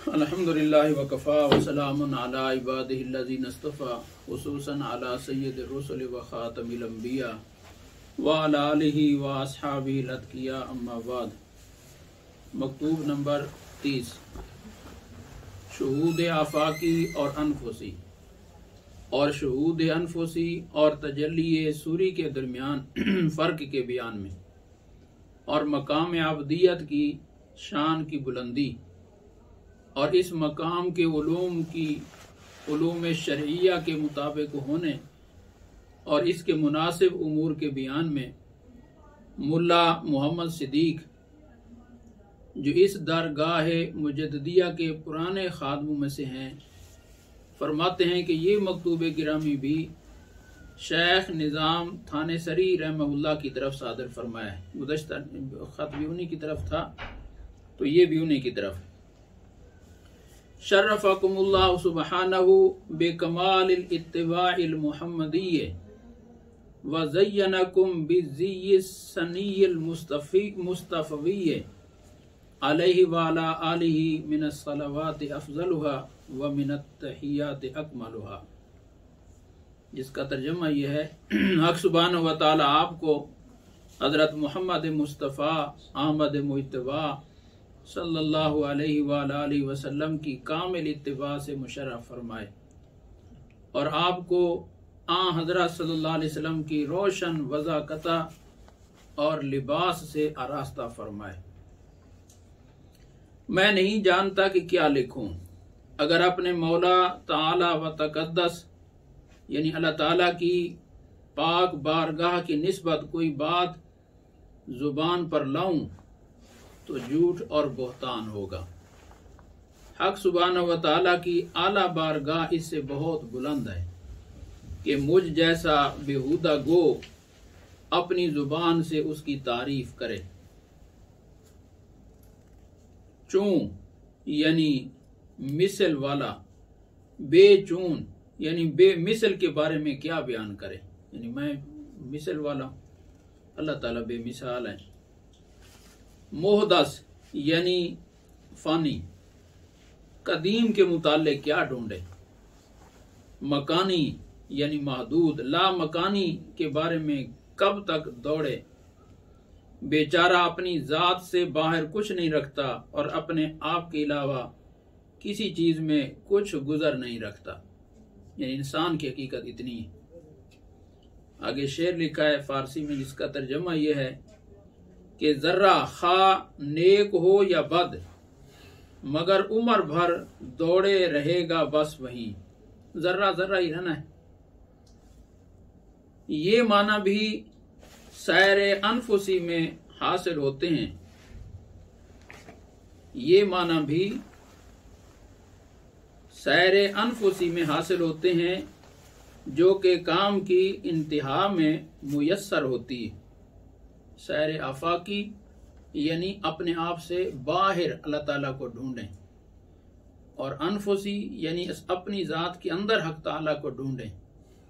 अल्हम्दुलिल्लाहि व कफ़ा व सलामुन अला इबादिहिल्लज़ीना इस्तफ़ा खुसूसन अला सय्यिदिर रुसुलि व ख़ातमिल अंबिया व अला आलिहि व अस्हाबिहि अत्क़िया अम्मा बाद। मकतूब नंबर 30 शुहूद आफ़ाकी और अनफुसी और शुहूद अनफुसी और तजल्ली सूरी के दरमियान फ़र्क के बयान में और मकाम आबदियत की शान की बुलंदी और इस मकाम के उलूम शरइया के मुताबिक होने और इसके मुनासिब उमूर के बयान में मुल्ला मोहम्मद सिद्दीक जो इस दरगाह मुजद्दिदिया के पुराने खादमों में से हैं फरमाते हैं कि ये मकतूब गिरामी भी शेख निज़ाम थानेसरी रहमहुल्लाह की तरफ सादर फरमाया है। गुज़श्ता खत भी उन्हीं की तरफ था तो ये भी उन्हीं की तरफ। शर्रफ़कुमुल्लाह सुब्हानहु बेकमालिल इत्तिबाइल मुहम्मदिय्य व ज़य्यनकुम बिज़्ज़िय्यिस सनिय्यिल मुस्तफ़विय्य अलैहि व अला आलिहि मिनस सलावाति अफ़ज़लुहा व मिनत तहियाति अकमलुहा, जिसका तर्जुमा यह है हक़ सुब्हानहु व तआला आपको हज़रत मोहम्मद मुस्तफ़ा अहमद मुज्तबा सल्लल्लाहु अलैहि व आलिहि वसल्लम की कामिल इत्तिबा से मुशर्रफ फरमाए और आपको हज़रत सल्लल्लाहु अलैहि वसल्लम की रोशन वज़ाकता और लिबास से आरास्ता फरमाए। मैं नहीं जानता कि क्या लिखूं। अगर अपने मौला ताला व तक़द्दस यानी अल्लाह ताला की पाक बारगाह की निस्बत कोई बात जुबान पर लाऊं तो झूठ और बहतान होगा। हक सुब्हानहु व तआला की आला बारगाह इससे बहुत बुलंद है कि मुझ जैसा बेहुदा गो अपनी जुबान से उसकी तारीफ करे। चूं यानी मिसल वाला, बेचून यानी बेमिसल के बारे में क्या बयान करे, यानी मैं मिसल वाला हूं, अल्लाह ताला बेमिसाल है। मोहदस यानी फानी, कदीम के मुताले क्या ढूंढे। मकानी यानी महदूद, ला मकानी के बारे में कब तक दौड़े। बेचारा अपनी जात से बाहर कुछ नहीं रखता और अपने आप के अलावा किसी चीज में कुछ गुजर नहीं रखता। यानी इंसान की हकीकत इतनी है। आगे शेर लिखा है फारसी में जिसका तर्जुमा यह है कि जर्रा खा नेक हो या बद मगर उम्र भर दौड़े रहेगा बस वहीं। जर्रा जर्रा ही रहना है। ये माना भी सैरे अनफुसी में हासिल होते हैं। ये माना भी सैरे अनफुसी में हासिल होते हैं जो कि काम की इंतहा में मुयस्सर होती है। सैरे आफाकी यानी अपने आप से बाहर अल्लाह ताला को ढूंढें और अनफुसी यानी अपनी जात के अंदर हक ताला को ढूंढें।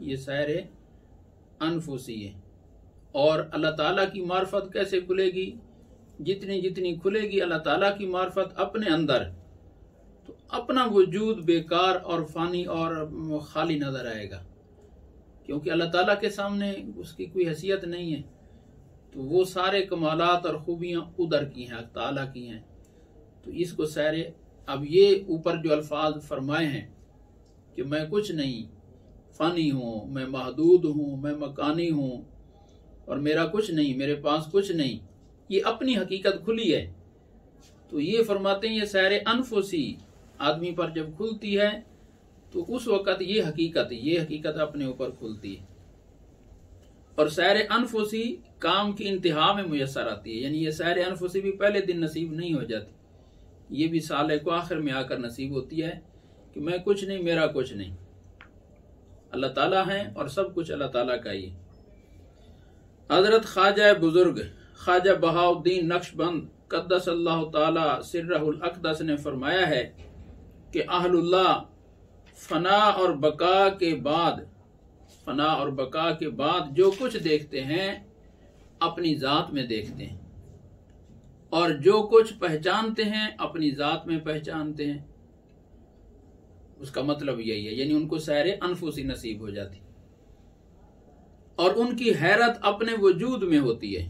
ये सैरे अनफुसी है। और अल्लाह ताला की मार्फत कैसे खुलेगी? जितनी जितनी खुलेगी अल्लाह ताला की मार्फत अपने अंदर, तो अपना वजूद बेकार और फानी और खाली नजर आएगा, क्योंकि अल्लाह ताला के सामने उसकी कोई हैसियत नहीं है। तो वो सारे कमालात और खूबियां उधर की हैं, अल्लाह ताला की हैं। तो इसको सारे अब ये ऊपर जो अल्फाज फरमाए हैं कि मैं कुछ नहीं, फानी हूँ, मैं महदूद हूँ, मैं मकानी हूँ और मेरा कुछ नहीं, मेरे पास कुछ नहीं, ये अपनी हकीकत खुली है। तो ये फरमाते हैं ये सैर अनफुसी आदमी पर जब खुलती है तो उस वक़्त ये हकीकत अपने ऊपर खुलती है। और सैर अनफुसी काम की इंतहा में मुयस्सर आती है। यानी ये सैर अनफुसी भी पहले दिन नसीब नहीं हो जाती, ये भी साले को आखिर में आकर नसीब होती है कि मैं कुछ नहीं, मेरा कुछ नहीं, अल्लाह ताला है और सब कुछ अल्लाह ताला का ही। हजरत ख्वाजा बुजुर्ग ख्वाजा बहाउद्दीन नक्शबंद क़द्दसल्लाहु ताला सिर्रहुल अक़दस ने फरमाया है कि अहलुल्लाह फना और बका के बाद जो कुछ देखते हैं अपनी जात में देखते हैं। और जो कुछ पहचानते हैं अपनी जात में पहचानते हैं। उसका मतलब यही है, यानी उनको सैर अनफुसी नसीब हो जाती और उनकी हैरत अपने वजूद में होती है।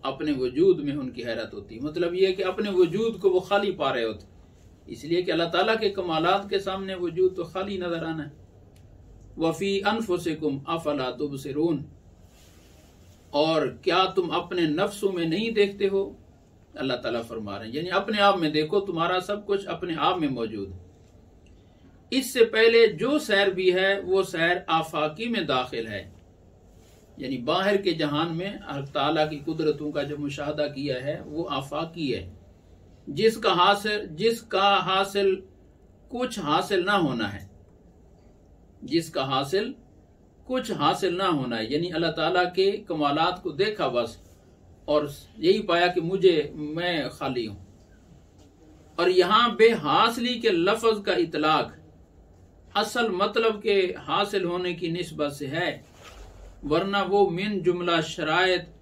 अपने वजूद में उनकी हैरत होती है, मतलब यह है कि अपने वजूद को वो खाली पा रहे होते, इसलिए कि अल्लाह ताला के कमालात के सामने वजूद तो खाली नजर आना है। वफी अनफुसिकुम अफला तुबसिरून, और क्या तुम अपने नफ्सों में नहीं देखते हो? अल्लाह ताला फरमा रहे हैं, यानी अपने आप में देखो, तुम्हारा सब कुछ अपने आप में मौजूद है। इससे पहले जो सैर भी है वो सैर आफाकी में दाखिल है, यानी बाहर के जहान में अल्लाह ताला की कुदरतों का जो मुशाहदा किया है वो आफाकी है, जिसका हासिल कुछ हासिल ना होना है, जिसका हासिल कुछ हासिल ना होना है, यानी अल्लाह ताला के कमालात को देखा बस और यही पाया कि मैं खाली हूं। और यहां बेहासिली के लफ्ज का इतलाक असल मतलब के हासिल होने की निस्बत से है, वरना वो मिन जुमला शरायत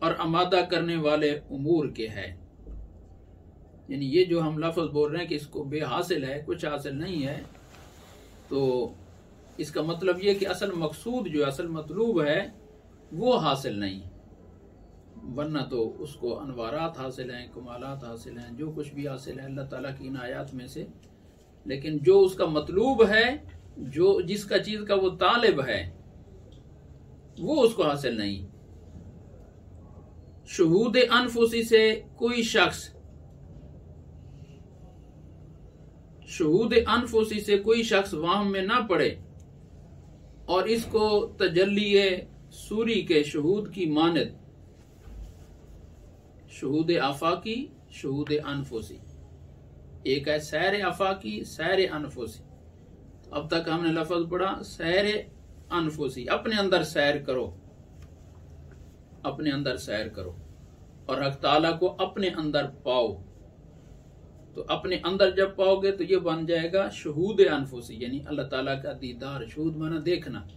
और आमादा करने वाले उमूर के है। यानी ये जो हम लफ्ज बोल रहे हैं कि इसको बेहासिल है, कुछ हासिल नहीं है, तो इसका मतलब ये कि असल मकसूद जो असल मतलूब है वो हासिल नहीं, वरना तो उसको अनवारात हासिल हैं, कमालात हासिल हैं, जो कुछ भी हासिल है अल्लाह ताला की इन आयात में से। लेकिन जो उसका मतलूब है, जो जिसका चीज का वो तालिब है, वो उसको हासिल नहीं। शुहूद अनफुसी से कोई शख्स वाहम में ना पड़े और इसको तजल्ली सूरी के शहूद की मानद, शहूद आफाकी, शहूद अनफुसी, एक है सैर आफाकी, सैर अनफुसी। अब तक हमने लफ्ज पढ़ा सैर अनफुसी, अपने अंदर सैर करो, अपने अंदर सैर करो और हक ताला को अपने अंदर पाओ। तो अपने अंदर जब पाओगे तो ये बन जाएगा शहूद अनफुसी, यानी अल्लाह ताला का दीदार। शहूद माना देखना,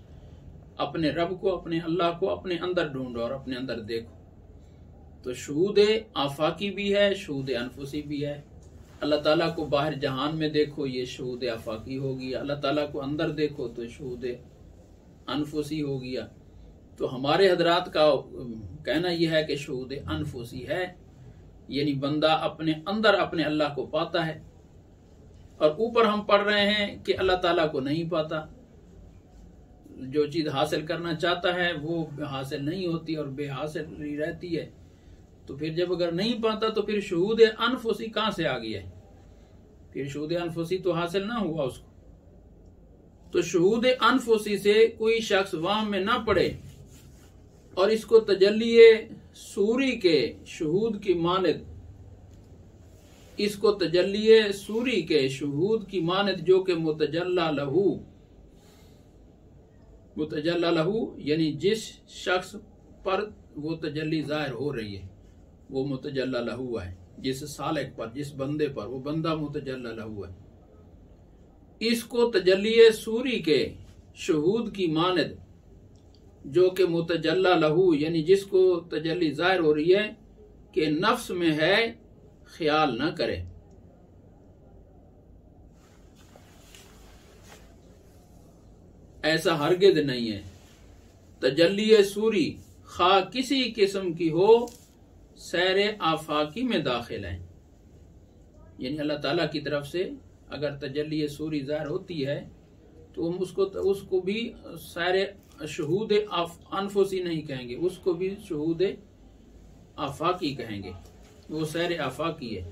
अपने रब को, अपने अल्लाह को अपने अंदर ढूंढो और अपने अंदर देखो। तो शहूद आफाकी भी है, शहूद अनफुसी भी है। अल्लाह ताला को बाहर जहान में देखो, ये शहूद आफाकी हो गया। अल्लाह ताला को अंदर देखो तो शहूद अनफुसी हो गया। तो हमारे हजरात का कहना यह है कि शहूद अनफुसी है, यानी बंदा अपने अंदर अपने अल्लाह को पाता है। और ऊपर हम पढ़ रहे हैं कि अल्लाह ताला को नहीं पाता, जो चीज हासिल करना चाहता है वो हासिल नहीं होती और बेहासिल रहती है। तो फिर जब अगर नहीं पाता तो फिर शहूद अनफुसी कहां से आ गया है? फिर शहूद अनफुसी तो हासिल ना हुआ उसको। तो शहूद अनफुसी से कोई शख्स वाम में ना पड़े और इसको तजल्ली सूरी के शहूद की मानद, इसको तजल्ली सूरी के शहूद की मानद, जो कि मुतजल्ला लहू, यानी जिस शख्स पर वो तजल्ली जाहिर हो रही है वो मुतजल्ला लहू है। जिस सालिक पर, जिस बंदे पर, वो बंदा मुतजल्ला लहू है। इसको तजल्ली सूरी के शहूद की मानद, जो कि मुतजल्ला लहू, यानी जिसको तजल्ली जाहिर हो रही है कि नफ्स में है, ख्याल न करे। ऐसा हरगिज नहीं है। तजल्ली सूरी खा किसी किस्म की हो, सैर आफाकी में दाखिल है। यानी अल्लाह ताला की तरफ से अगर तजल्ली सूरी ज़ाहिर होती है तो हम उसको भी सैर शहूद अनफुसी नहीं कहेंगे, उसको भी शहूद आफाकी कहेंगे। वो सैर आफाकी है।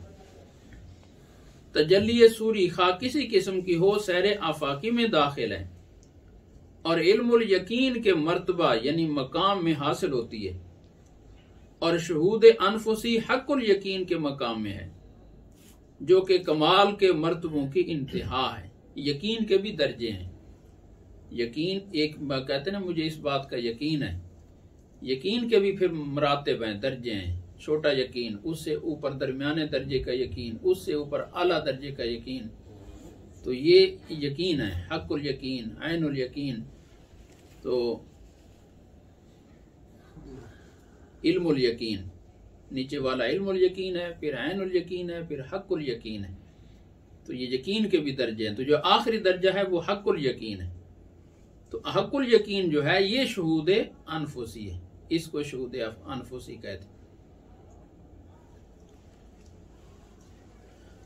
तजल्ली सूरी खा किसी किस्म की हो, सैर आफाकी में दाखिल है और इल्मुल यकीन के मर्तबा यानी मकाम में हासिल होती है। और शहूद अनफुसी हक़ुल यकीन के मकाम में है, जो कि कमाल के मर्तबों की इंतहा है। यकीन के भी दर्जे हैं। यकीन एक कहते ना, मुझे इस बात का यकीन है, यकीन के भी फिर मरातब हैं, दर्जे हैं। छोटा यकीन, उससे ऊपर दरमियाने दर्जे का यकीन, उससे ऊपर आला दर्जे का यकीन। तो ये यकीन है, हक़ुल यकीन, ऐनुल यकीन। तो इल्मुल यकीन, नीचे वाला इल्मुल यकीन है, फिर ऐनुल यकीन है, फिर हक्कुल यकीन है। तो ये यकीन के भी दर्जे हैं। तो जो आखिरी दर्जा है वो हक्कुल यकीन है। तो हक्कुल यकीन जो है ये शहूद अनफुसी है, इसको शहूद अनफुसी कहते हैं।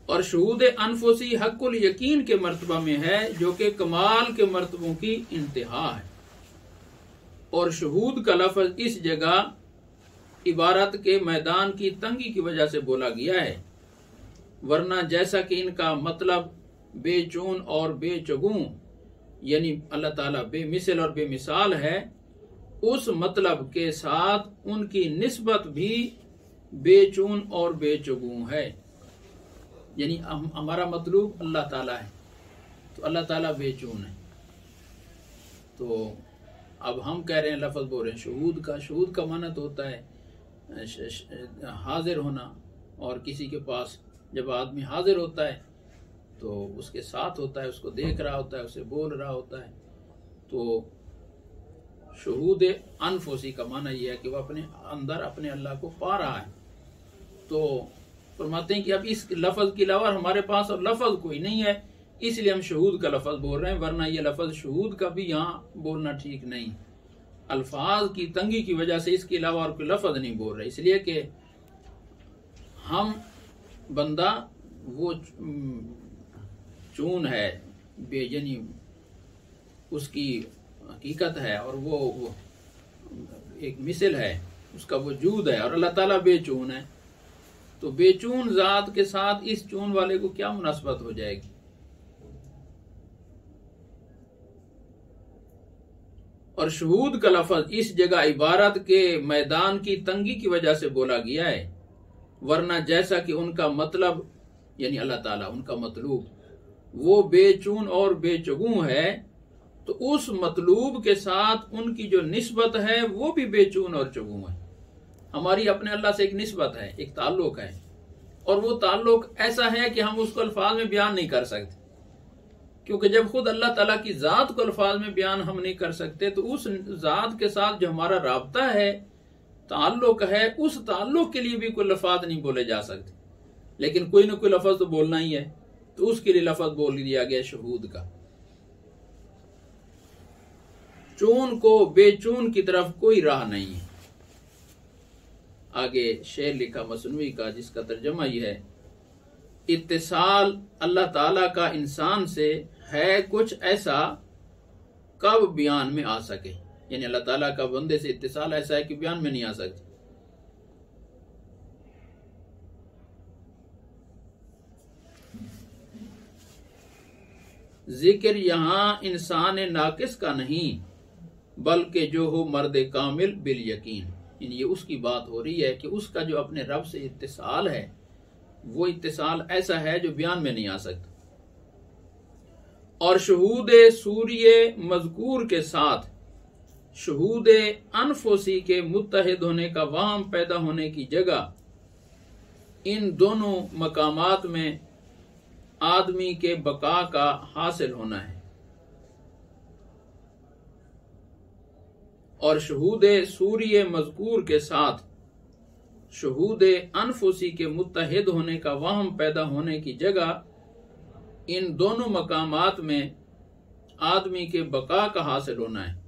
और शहूद अनफुसी हक्कुल यकीन के मर्तबा में है, जो कि कमाल के मर्तबों की इंतहा है। और शहूद का लफ्ज इस जगह इबारत के मैदान की तंगी की वजह से बोला गया है, वरना जैसा कि इनका मतलब बेचून और बेचगूं यानी अल्लाह ताला बेमिसल और बेमिसाल है, उस मतलब के साथ उनकी निस्बत भी बेचून और बेचगूं है। यानी हमारा मतलूब अल्लाह ताला है, तो अल्लाह ताला बेचून है। तो अब हम कह रहे हैं, लफ्ज बोल रहे हैं शहूद का माना तो होता है हाजिर होना। और किसी के पास जब आदमी हाजिर होता है तो उसके साथ होता है, उसको देख रहा होता है, उसे बोल रहा होता है। तो शहूद अनफुसी का माना यह है कि वह अपने अंदर अपने अल्लाह को पा रहा है। तो फरमाते हैं कि अब इस लफ्ज के अलावा हमारे पास और लफ्ज कोई नहीं है, इसलिए हम शहूद का लफ्ज बोल रहे हैं, वरना यह लफ्ज शहूद का भी यहाँ बोलना ठीक नहीं। अल्फाज की तंगी की वजह से इसके अलावा और कोई लफ्ज नहीं बोल रहे, इसलिए कि हम बंदा वो चून है, बेजनी उसकी हकीकत है, और वो एक मिसल है, उसका वजूद है। और अल्लाह ताला बेचून है, तो बेचून जात के साथ इस चून वाले को क्या मुनासबत हो जाएगी। और शहूद का लफ्ज इस जगह इबारत के मैदान की तंगी की वजह से बोला गया है, वरना जैसा कि उनका मतलब यानी अल्लाह ताला उनका मतलूब वो बेचून और बेचगूं है, तो उस मतलूब के साथ उनकी जो निस्बत है वो भी बेचून और चगूं है। हमारी अपने अल्लाह से एक निस्बत है, एक ताल्लुक है, और वो ताल्लुक ऐसा है कि हम उसको अल्फाज में बयान नहीं कर सकते, क्योंकि जब खुद अल्लाह ताला की जात को अल्फाज में बयान हम नहीं कर सकते, तो उस जात के साथ जो हमारा राब्ता है, ताल्लुक है, उस ताल्लुक के लिए भी कोई लफ्ज नहीं बोले जा सकते। लेकिन कोई ना कोई लफ्ज तो बोलना ही है, तो उसके लिए लफ्ज बोल दिया गया शहूद का। चून को बेचून की तरफ कोई राह नहीं है। आगे शेर लिखा मसनवी का, जिसका तर्जमा यह है, इत्तिसाल अल्लाह ताला का इंसान से है कुछ ऐसा कब बयान में आ सके। यानी अल्लाह ताला का बंदे से इत्तिसाल ऐसा है कि बयान में नहीं आ सकती। जिक्र यहाँ इंसान नाकिस का नहीं, बल्कि जो हो मर्द कामिल बिल यकीन। ये उसकी बात हो रही है कि उसका जो अपने रब से इत्तिसाल है, वो इत्तिसाल ऐसा है जो बयान में नहीं आ सकता। और शहूद सूर्य मजकूर के साथ शहूद अनफुसी के मुत्तहिद होने का वहम पैदा होने की जगह, इन दोनों मकामात में आदमी के बका का हासिल होना है। और शहूद सूर्य मजकूर के साथ शहूद अनफुसी के मुत्तहिद होने का वहम पैदा होने की जगह, इन दोनों मकामात में आदमी के बका का हासिल होना है।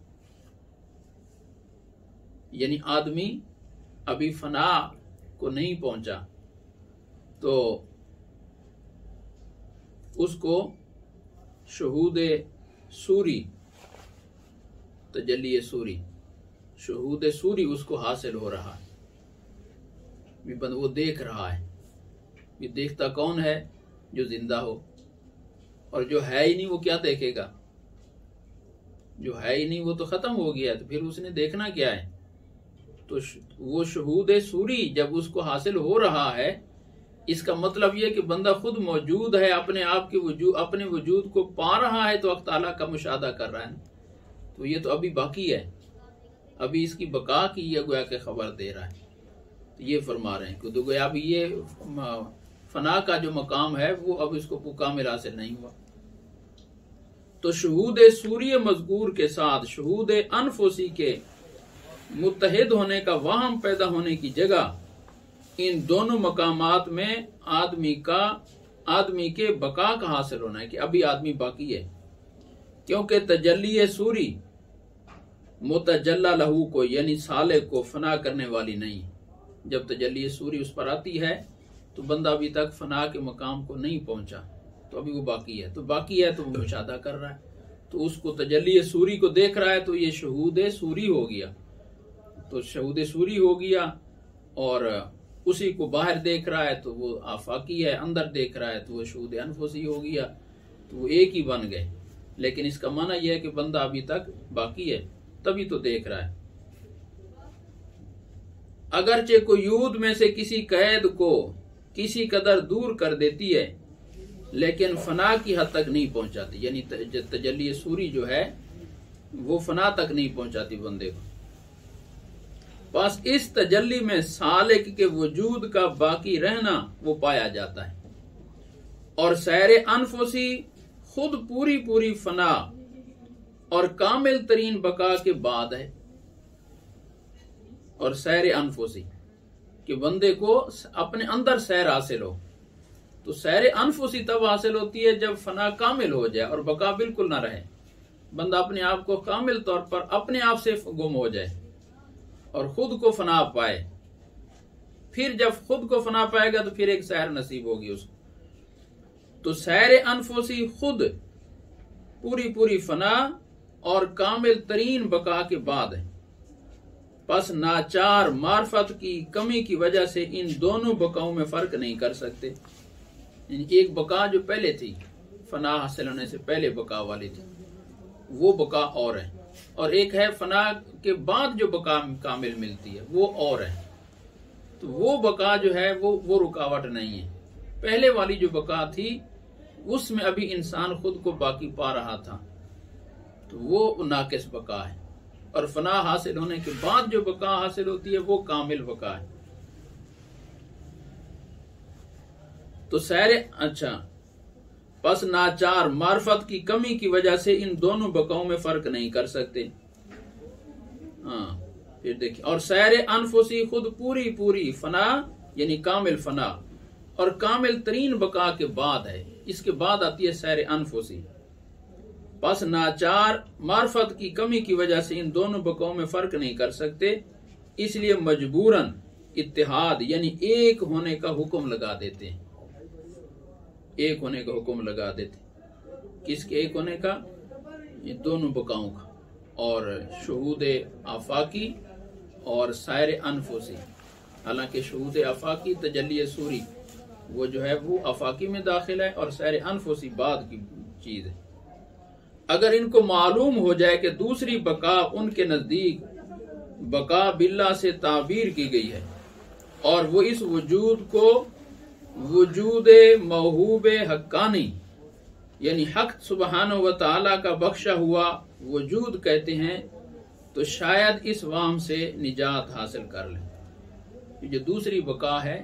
यानी आदमी अभी फना को नहीं पहुंचा, तो उसको शहूद सूरी तजल्ली सूरी शहूद सूरी उसको हासिल हो रहा है। वो देख रहा है। ये देखता कौन है? जो जिंदा हो। और जो है ही नहीं वो क्या देखेगा? जो है ही नहीं वो तो खत्म हो गया, तो फिर उसने देखना क्या है? तो वो शहूद सूरी जब उसको हासिल हो रहा है, इसका मतलब यह कि बंदा खुद मौजूद है, अपने आप के वजूद, अपने वजूद को पा रहा है, तो अल्लाह ताला का मुशाहदा कर रहा है। तो ये तो अभी बाकी है, अभी इसकी बका की ये गोया के खबर दे रहा है। तो ये फरमा रहे हैं कि तो गोया अभी ये फना का जो मकाम है वो अब इसको कामिल हासिल नहीं हुआ। तो शहूद सूर्य मजकूर के साथ शहूद अनफुसी के मुत्तहिद होने का वहम पैदा होने की जगह, इन दोनों मकामात में आदमी के बका का हासिल होना है कि अभी आदमी बाकी है, क्योंकि तजल्ली सूरी मुतजल्ला लहू को यानी साले को फना करने वाली नहीं। जब तजल्ली सूरी उस पर आती है तो बंदा अभी तक फना के मकाम को नहीं पहुंचा, तो अभी वो बाकी है, तो वो मुशाहदा कर रहा है, तो उसको तजल्ली सूरी को देख रहा है, तो ये शहूद सूरी हो गया। तो शहूद सूरी हो गया और उसी को बाहर देख रहा है तो वो आफाकी है, अंदर देख रहा है तो वो शहूद अनफुसी हो गया, तो वो एक ही बन गए। लेकिन इसका माना यह है कि बंदा अभी तक बाकी है, तभी तो देख रहा है। अगरचे कुयूद में से किसी कैद को किसी कदर दूर कर देती है, लेकिन फना की हद तक नहीं पहुंचाती, यानी तजल्ली सूरी जो है वो फना तक नहीं पहुंचाती बंदे को। बस इस तजल्ली में सालिक के वजूद का बाकी रहना वो पाया जाता है, और सैर अनफुसी खुद पूरी पूरी फना और कामिल तरीन बका के बाद है। और सैर अनफुसी कि बंदे को अपने अंदर सैर हासिल हो, तो सैर अनफुसी तब हासिल होती है जब फना कामिल हो जाए और बका बिल्कुल ना रहे, बंदा अपने आप को कामिल तौर पर अपने आप से गुम हो जाए और खुद को फना पाए। फिर जब खुद को फना पाएगा तो फिर एक सैर नसीब होगी उसको। तो सैर अनफुसी खुद पूरी पूरी फना और कामिल तरीन बका के बाद है। बस नाचार मार्फत की कमी की वजह से इन दोनों बकाओं में फर्क नहीं कर सकते। एक बका जो पहले थी, फना हासिल होने से पहले बका वाली थी, वो बका और है, और एक है फना के बाद जो बका कामिल मिलती है वो और है। तो वो बका जो है वो रुकावट नहीं है। पहले वाली जो बका थी उसमें अभी इंसान खुद को बाकी पा रहा था, तो वो नाकिस बका है, और फना हासिल होने के बाद जो बका हासिल होती है वो कामिल बका है। तो बस नाचार मार्फत की कमी की वजह से इन दोनों बकाओं में फर्क नहीं कर सकते। फिर देखिए, और सैर अनफुसी खुद पूरी पूरी फना यानी कामिल फना और कामिल तरीन बका के बाद है, इसके बाद आती है सैर अनफुसी। बस नाचार मार्फत की कमी की वजह से इन दोनों बकाओं में फर्क नहीं कर सकते, इसलिए मजबूरन इत्तिहाद यानी एक होने का हुक्म लगा देते हैं। एक होने का हुक्म लगा देते, किसके एक होने का? ये दोनों बकाओं का, और शहूद आफाकी और सैर अनफुसी। हालांकि शहूद आफाकी तजल्ली सूरी वो जो है वो आफाकी में दाखिल है, और सैर अनफुसी बाद की चीज है। अगर इनको मालूम हो जाए कि दूसरी बका उनके नजदीक बका बिल्ला से ताबीर की गई है, और वो इस वजूद को वजूद महूब हक्कानी यानी हक सुबहानो व तआला का बख्शा हुआ वजूद कहते हैं, तो शायद इस वाम से निजात हासिल कर लें। जो दूसरी बका है,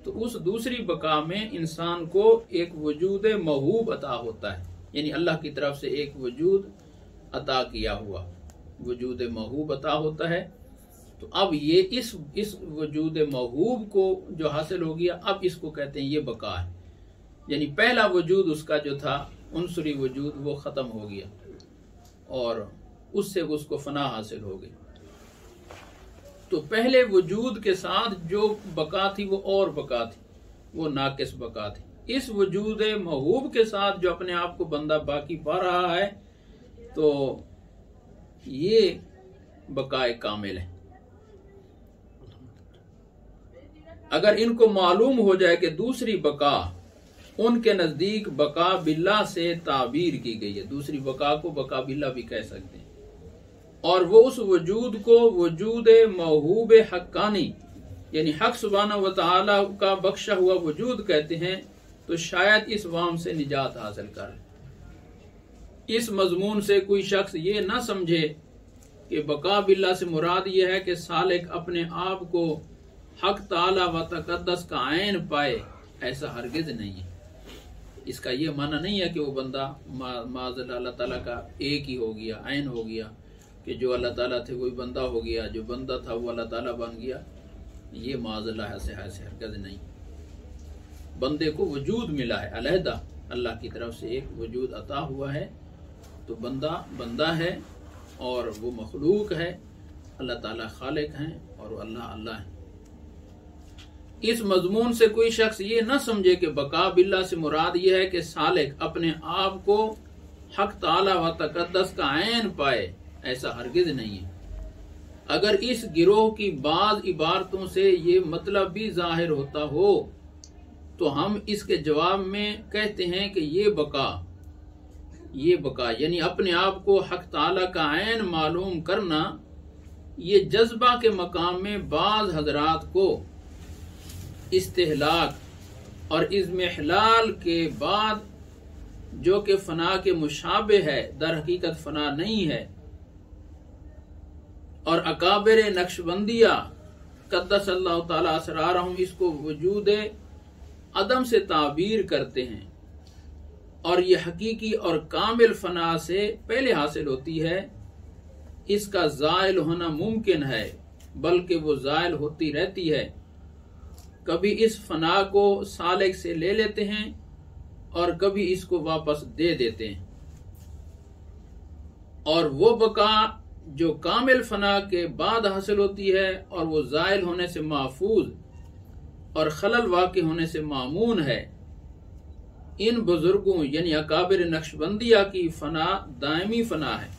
तो उस दूसरी बका में इंसान को एक वजूद महूब अता होता है, यानी अल्लाह की तरफ से एक वजूद अता किया हुआ वजूद महूब अता होता है। तो अब ये इस वजूद महूब को जो हासिल हो गया, अब इसको कहते हैं ये बका है। यानी पहला वजूद उसका जो था उनसुरी वजूद वो खत्म हो गया, और उससे उसको फना हासिल हो गई। तो पहले वजूद के साथ जो बका थी वो और बका थी, वो नाकिस बका थी। इस वजूद महूब के साथ जो अपने आप को बंदा बाकी पा रहा है, तो ये बकाए कामिल है। अगर इनको मालूम हो जाए कि दूसरी बका उनके नजदीक बका बिल्ला से ताबीर की गई है, दूसरी बका को बका बिल्ला भी कह सकते हैं, और वो उस वजूद को वजूद महूब हक्कानी यानी हक सुब्हानहू व तआला का बख्शा हुआ वजूद कहते हैं, तो शायद इस वाम से निजात हासिल कर। इस मजमून से कोई शख्स ये ना समझे कि बका बिल्ला से मुराद ये है कि सालिक अपने आप को हक ताला व तकद्दस का आयन पाए, ऐसा हरगिज नहीं है। इसका ये माना नहीं है कि वो बंदा माज़ल अल्लाह ताला का एक ही हो गया, आयन हो गया, कि जो अल्लाह ताला थे वही बंदा हो गया, जो बंदा था वो अल्लाह ताला बन गया। ये माज़अल्लाह से हरगिज़ नहीं। बंदे को वजूद मिला है अलहदा, अल्लाह की तरफ से एक वजूद अता हुआ है, तो बंदा है और वो मखलूक है। अल्लाह ताला खालिक हैं और अल्लाह है। इस मजमून से कोई शख्स ये न समझे कि बका बिल्ला से मुराद ये है कि सालिक अपने आप को हक ताला व तकद्दस का ऐन पाए, ऐसा हरगिज नहीं है। अगर इस गिरोह की बाज इबारतों से ये मतलब भी जाहिर होता हो तो हम इसके जवाब में कहते हैं कि ये बका यानी अपने आप को हक ताला का ऐन मालूम करना, ये जज्बा के मकाम में बाज हजरात को इस्तेहलाक और इज़्मिहलाल के बाद जो कि फना के मुशाबे है, दर हकीकत फना नहीं है। और अकाबिर नक्शबंदिया कद्दसल्लाहु ताला असरारहुम इसको वजूद अदम से ताबीर करते हैं, और ये हकीकी और कामिल फना से पहले हासिल होती है। इसका ज़ाइल होना मुमकिन है, बल्कि वो ज़ाइल होती रहती है। कभी इस फना को सालिक से ले लेते हैं और कभी इसको वापस दे देते हैं। और वो बका जो कामिल फना के बाद हासिल होती है और वो ज़ाइल होने से महफूज और खलल वाक़े होने से मामून है, इन बुजुर्गों यानी अकाबिर नक्शबंदिया की फना दायमी फना है।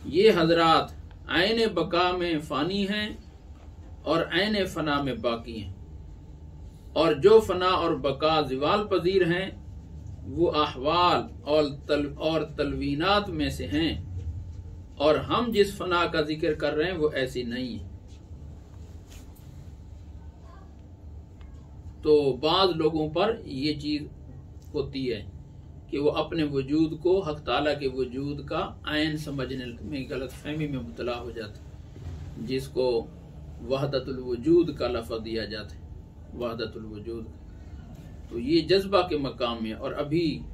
ये हजरात आयने बका में फानी हैं और आयने फना में बाकी हैं, और जो फना और बका ज़िवाल पजीर हैं वो अहवाल और तलवीनात में से हैं, और हम जिस फना का जिक्र कर रहे हैं वो ऐसी नहीं है। तो बाज लोगों पर ये चीज होती है कि वो अपने वजूद को हक ताला के वजूद का आयन समझने में गलत फहमी में मुबतला हो जाते, जिसको वहदतुल वजूद का लफ्ज़ दिया जाता है, वहदतुल वजूद। तो ये जज्बा के मकाम में, और अभी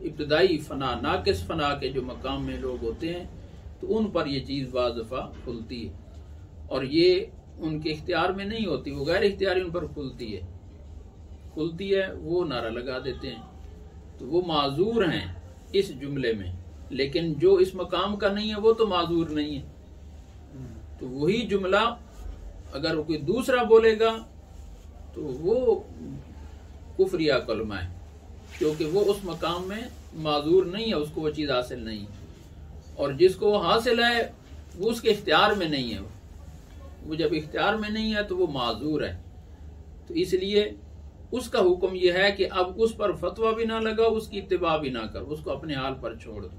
इब्तदाई फना नाकिस फना के जो मकाम में लोग होते हैं तो उन पर ये चीज़ बाज़ दफ़ा खुलती है, और ये उनके इख्तियार में नहीं होती, वो गैर इख्तियारी उन पर खुलती है, वो नारा लगा देते हैं। तो वो माजूर हैं इस जुमले में, लेकिन जो इस मकाम का नहीं है वो तो माजूर नहीं है। तो वही जुमला अगर कोई दूसरा बोलेगा तो वो कुफरिया कलमा है, क्योंकि वो उस मकाम में माजूर नहीं है, उसको वो चीज़ हासिल नहीं है, और जिसको वो हासिल है वो उसके इख्तियार में नहीं है। वो जब इख्तियार में नहीं है तो वो माजूर है। तो इसलिए उसका हुक्म यह है कि अब उस पर फतवा भी ना लगाओ, उसकी इत्तिबा भी ना करो, उसको अपने हाल पर छोड़ दो,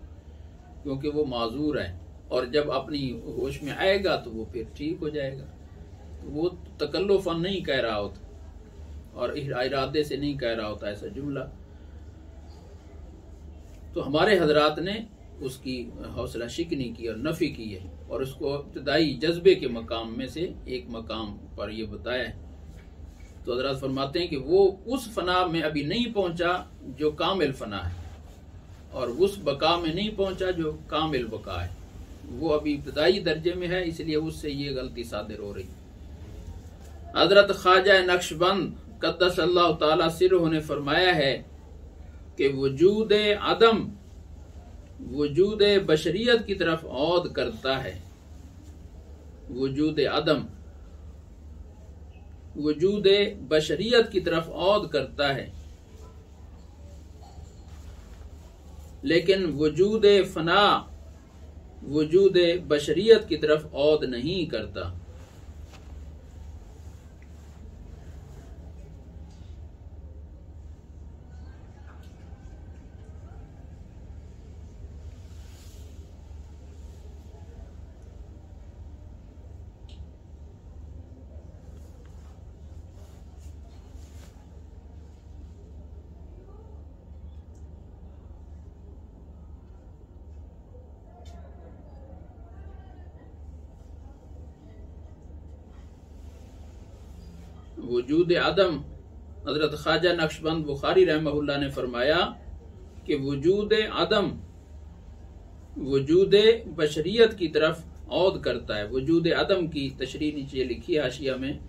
क्योंकि वो माजूर है, और जब अपनी होश में आएगा तो वो फिर ठीक हो जाएगा। तो वो तकल्लुफ़न नहीं कह रहा होता और इरादे से नहीं कह रहा होता ऐसा जुमला। तो हमारे हजरात ने उसकी हौसला शिकनी की और नफी की है, और उसको इब्तदाई जज्बे के मकाम में से एक मकाम पर यह बताया है। तो हजरात फरमाते हैं कि वो उस फना में अभी नहीं पहुंचा जो कामिल फना है, और उस बका में नहीं पहुंचा जो कामिल बका है, वो अभी इब्तदाई दर्जे में है, इसलिए उससे ये गलती सादिर हो रही। हजरत ख्वाजा नक्शबंद कद्दसल्लाहु ताला सिरहु ने फरमाया है कि वजूद अदम वजूद बशरियत की तरफ औद करता है। वजूद अदम वजूद बशरियत की तरफ औद करता है, लेकिन वजूद फना वजूद बशरियत की तरफ औद नहीं करता। वजूद आदम, हजरत ख्वाजा नक्शबंद बुखारी रहमहुल्लाह ने फरमाया कि वजूद आदम वजूद बशरियत की तरफ औद करता है। वजूद अदम की तशरीह नीचे लिखी है हाशिया में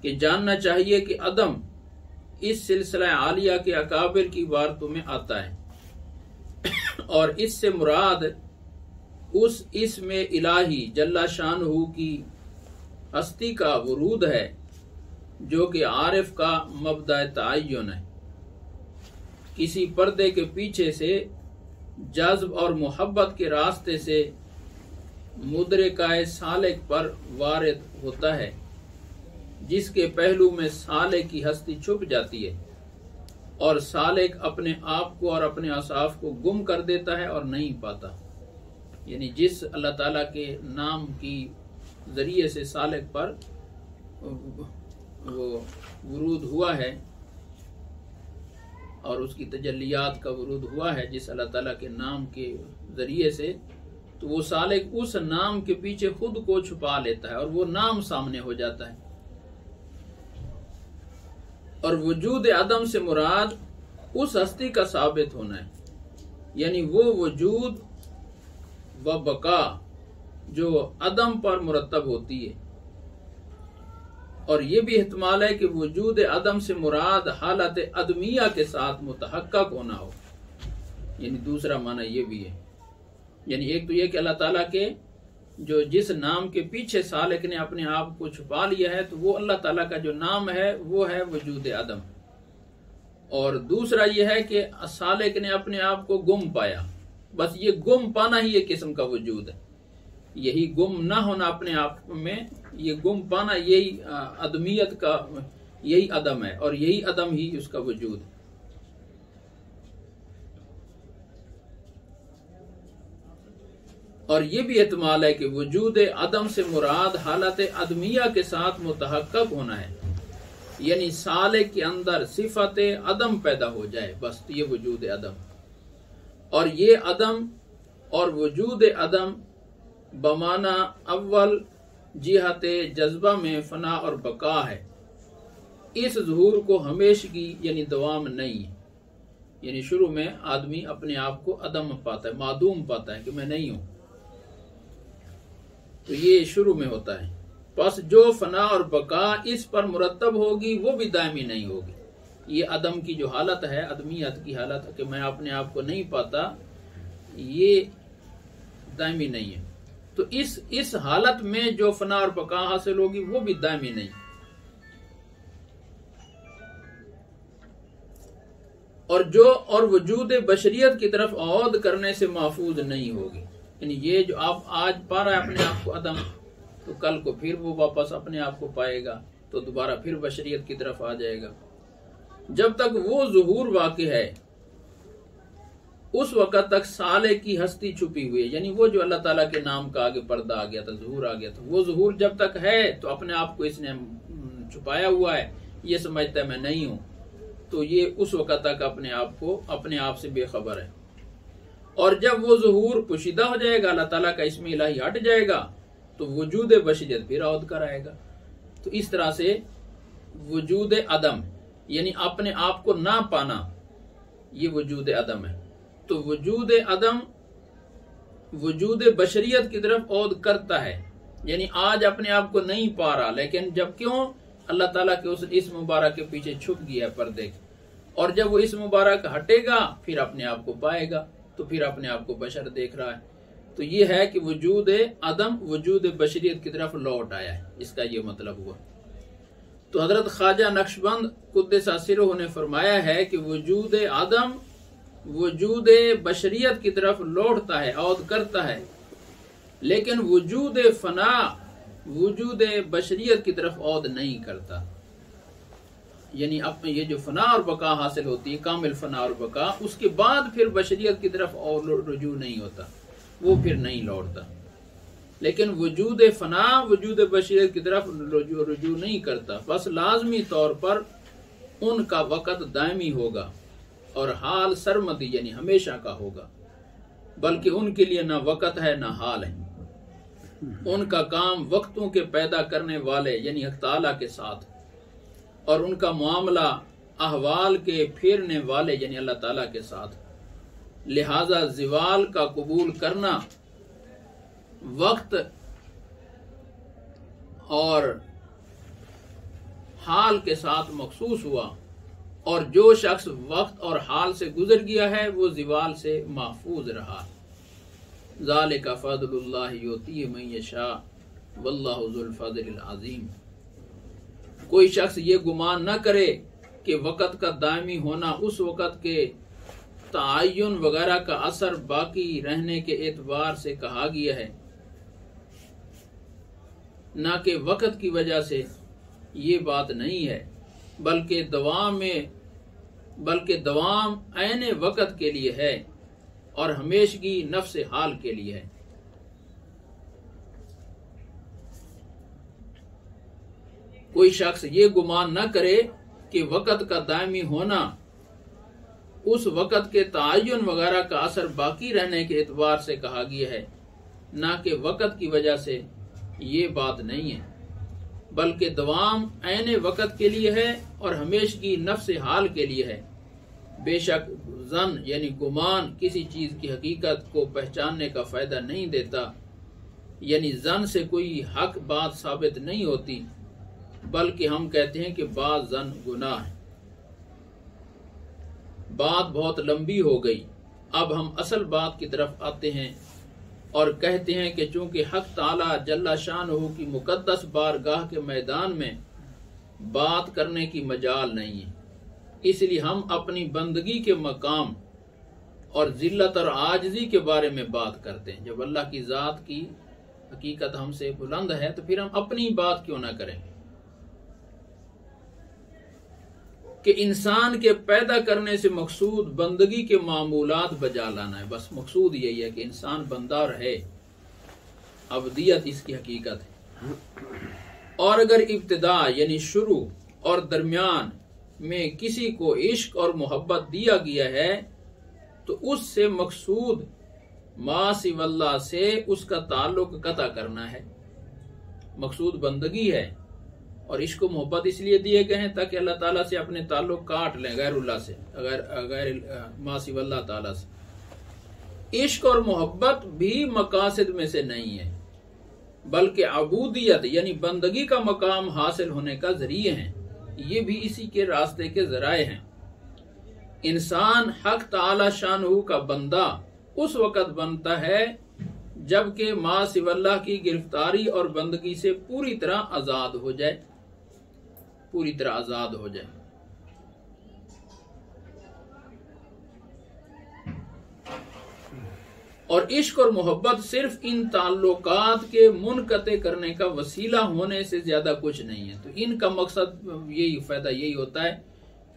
कि जानना चाहिए कि अदम इस सिलसिला आलिया के अकाबिर की वारतों में आता है और इससे मुराद उस इसमें इलाही जल्ला शानहू की हस्ती का वरूद है जो कि आरिफ का मबदा तअय्युन है। किसी पर्दे के पीछे से जज्ब और मोहब्बत के रास्ते से मुदरिकाए सालिक पर वारिद होता है, जिसके पहलू में सालिक की हस्ती छुप जाती है और सालिक अपने आप को और अपने औसाफ को गुम कर देता है और नहीं पाता। यानी जिस अल्लाह ताला के नाम की जरिए से सालिक पर वो वरूद हुआ है और उसकी तजल्लियात का वरूद हुआ है जिस अल्लाह ताला के नाम के जरिए से, तो वो सालिक उस नाम के पीछे खुद को छुपा लेता है और वो नाम सामने हो जाता है। और वजूद अदम से मुराद उस हस्ती का साबित होना है, यानी वो वजूद व बका जो अदम पर मुरतब होती है। और ये भी इहतमाल है कि वजूद अदम से मुराद हालत अदमिया के साथ मुतहक्कक होना हो, यानी दूसरा माना ये भी है। यानी एक तो ये कि अल्लाह ताला के जो जिस नाम के पीछे सालिक ने अपने आप को छुपा लिया है, तो वो अल्लाह ताला का जो नाम है वो है वजूद अदम। और दूसरा ये है कि सालिक ने अपने आप को गुम पाया, बस ये गुम पाना ही एक किस्म का वजूद है। यही गुम ना होना अपने आप में, ये गुम पाना यही अदमियत का यही अदम है और यही अदम ही उसका वजूद है। और ये भी एहतमाल है कि वजूद अदम से मुराद हालत अदमिया के साथ मुतहक्कक होना है, यानी सालिक के अंदर सिफत अदम पैदा हो जाए, बस तो ये वजूद अदम। और ये अदम और वजूद अदम बमाना अव्वल जिहत जज्बा में फना और बका है। इस ज़हूर को हमेशगी यानी दवाम नहीं है, यानी शुरू में आदमी अपने आप को अदम पाता है, मादूम पाता है कि मैं नहीं हूं, तो ये शुरू में होता है। बस जो फना और बका इस पर मुरतब होगी वो भी दायमी नहीं होगी। ये अदम की जो हालत है, अदमियत की हालत कि मैं अपने आप को नहीं पाता, ये दायमी नहीं है। तो इस हालत में जो फना और बका हासिल होगी वो भी दायमी नहीं। और वजूद बशरियत की तरफ औद करने से महफूज नहीं होगी। यानी ये जो आप आज पा रहा है अपने आप को अदम, तो कल को फिर वो वापस अपने आप को पाएगा, तो दोबारा फिर बशरियत की तरफ आ जाएगा। जब तक वो ज़ुहूर वाक़ई है उस वक़्त तक सालिक की हस्ती छुपी हुई है, यानी वो जो अल्लाह ताला के नाम का आगे पर्दा आ गया था, ज़ुहूर आ गया था, वो ज़ुहूर जब तक है तो अपने आप को इसने छुपाया हुआ है, ये समझता है मैं नहीं हूं, तो ये उस वक़्त तक अपने आप से बेखबर है। और जब वो ज़ुहूर पुशीदा हो जाएगा, अल्लाह ताला का इसमें इलाही हट जाएगा, तो वजूद बशरियत फिर औद कराएगा। तो इस तरह से वजूद अदम यानी अपने आप को ना पाना, ये वजूद अदम है। तो वजूद अदम वजूद बशरियत की तरफ औद करता है, यानी आज अपने आप को नहीं पा रहा, लेकिन जब क्यों अल्लाह ताला के उस इस मुबारक के पीछे छुप गया पर्दे, और जब वो इस मुबारक हटेगा फिर अपने आप को पाएगा, तो फिर अपने आप को बशर देख रहा है। तो ये है कि वजूद अदम वजूद बशरियत की तरफ लौट आया है, इसका ये मतलब हुआ। तो हजरत ख्वाजा नक्शबंद कुद्दस सिरहू ने फरमाया है कि वजूद अदम वजूद बशरियत की तरफ लौटता है, औद करता है, लेकिन वजूद फना वजूद बशरियत की तरफ औद नहीं करता। यानी अपने ये जो फना और बका हासिल होती है, कामिल फना और बका, उसके बाद फिर बशरियत की तरफ और रुजू नहीं होता, वो फिर नहीं लौटता। लेकिन वजूद फना वजूद बशरियत की तरफ रुजू नहीं करता, बस लाजमी तौर पर उनका वक़्त दायमी होगा और हाल सरमदी यानी हमेशा का होगा, बल्कि उनके लिए ना वक़्त है ना हाल है। उनका काम वक्तों के पैदा करने वाले यानी हक ताला के साथ, और उनका मामला अहवाल के फेरने वाले यानी अल्लाह ताला के साथ। लिहाजा ज़िवाल का कबूल करना वक्त और हाल के साथ मखसूस हुआ, और जो शख्स वक्त और हाल से गुजर गया है वो ज़िवाल से महफूज रहा। ज़ालिका फ़ज़लुल्लाह युतीहि मन यशा वल्लाहु ज़ुल फ़ज़लिल अज़ीम। कोई शख्स ये गुमान न करे कि वक़्त का दायमी होना उस वक़्त के तायुन वगैरह का असर बाकी रहने के एतबार से कहा गया है, न कि वक़्त की वजह से। ये बात नहीं है, बल्कि दवाम ऐने वक़्त के लिए है और हमेशगी नफ्स हाल के लिए है। कोई शख्स ये गुमान न करे कि वक़्त का दायमी होना उस वक़्त के तायुन वगैरह का असर बाकी रहने के एतबार से कहा गया है, न कि वक़्त की वजह से। ये बात नहीं है, बल्कि दवाम ऐने वक़्त के लिए है और हमेशगी नफ्स हाल के लिए है। बेशक जन यानी गुमान किसी चीज की हकीकत को पहचानने का फायदा नहीं देता, यानी जन से कोई हक बात साबित नहीं होती, बल्कि हम कहते हैं कि बात जन गुनाह है। बात बहुत लंबी हो गई, अब हम असल बात की तरफ आते हैं और कहते हैं कि चूंकि हक ताला जल्ला शानहू की मुकद्दस बारगाह के मैदान में बात करने की मजाल नहीं है, इसलिए हम अपनी बंदगी के मकाम और जिल्लत और आजजी के बारे में बात करते हैं। जब अल्लाह की जात की हकीकत हमसे बुलंद है तो फिर हम अपनी बात क्यों ना करें कि इंसान के पैदा करने से मकसूद बंदगी के मामूलात बजा लाना है। बस मकसूद यही है कि इंसान बंदा रहे, अबदियत इसकी हकीकत है। और अगर इब्तिदा यानी शुरू और दरमियान में किसी को इश्क और मोहब्बत दिया गया है तो उससे मकसूद मा सिवल्लाह से उसका ताल्लुक कता करना है। मकसूद बंदगी है और इश्क और मोहब्बत इसलिए दिए गए हैं ताकि अल्लाह ताला से अपने ताल्लुक काट लें, गैरुल्लाह से, गैर मा सिवल्लाह ताला से। इश्क और मोहब्बत भी मकासद में से नहीं है, बल्कि अबूदियत यानी बंदगी का मकाम हासिल होने का जरिए हैं। ये भी इसी के रास्ते के जराए हैं। इंसान हक ताला शानहू का बंदा उस वक़्त बनता है जबकि मा सिवल्लाह की गिरफ्तारी और बंदगी से पूरी तरह आजाद हो जाए, पूरी तरह आजाद हो जाए। और इश्क और मोहब्बत सिर्फ इन ताल्लुकात के मुनक़ते करने का वसीला होने से ज्यादा कुछ नहीं है। तो इनका मकसद यही, फायदा यही होता है